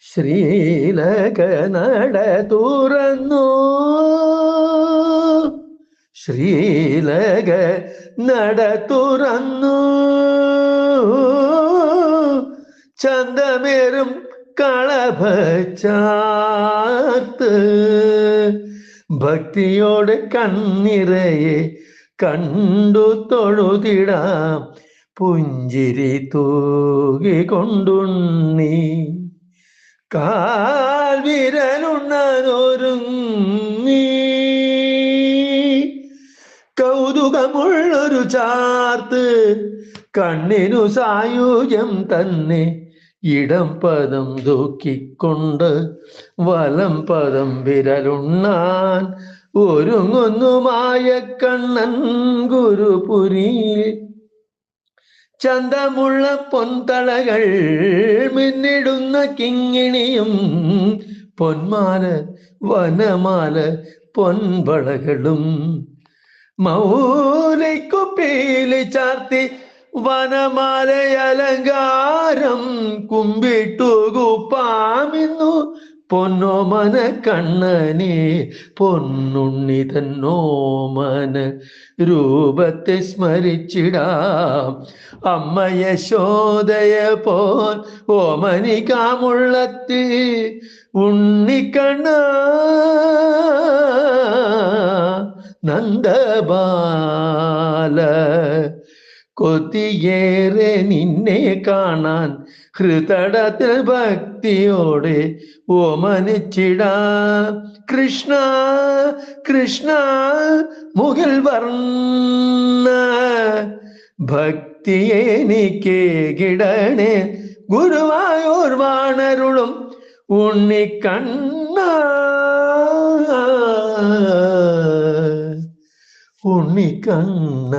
ശ്രീലക നട തുറന്നു, ശ്രീലക നട തുറന്നു, ചന്തമേറും കളഭച്ചാർത്ത് ഭക്തിയോടെ കണ്ണിറയെ കണ്ടു തൊഴുതിടാം പുഞ്ചിരി തൂകിക്കൊണ്ടുണ്ണി. കാൽ വിരലുണ്ണാനൊരുങ്ങി കൗതുകമുള്ളൊരു ചാർത്ത്, കണ്ണിനു സായുജ്യം തന്നെ ഇടം പദം തൂക്കിക്കൊണ്ട് വലം പദം വിരലുണ്ണാൻ ഒരുങ്ങുന്നുമായ കണ്ണൻ ഗുരുപുരിയിൽ. ചന്തമുള്ള പൊൻതളകൾ മിന്നിടുന്ന കിങ്ങിണിയും പൊന്മാല വനമാല പൊൻവളകളും മൗലിക്കുപ്പീലി ചാർത്തി വനമാലയലങ്കാരം കുമ്പിട്ടു കുപ്പാമിന്നു പൊന്നോമന കണ്ണനെ പൊന്നുണ്ണി തന്നോമന രൂപത്തെ സ്മരിച്ചിടാം. അമ്മ യശോദയ പോൽ ഓമനിക്കാമുള്ളത്തി ഉണ്ണിക്കണ്ണ നന്ദബാല. കൊതിയേറെ നിന്നെ കാണാൻ ഹൃദയത്തിൽ ഭക്തിയോടെ ഓമനിച്ചിടാം. കൃഷ്ണ കൃഷ്ണ മുകിൽ വർണ്ണ ഭക്തിയെനിക്ക് കിടണേ ഗുരുവായൂർ വാണരുളും ഉണ്ണിക്കണ്ണ ഉണ്ണിക്കണ്ണ.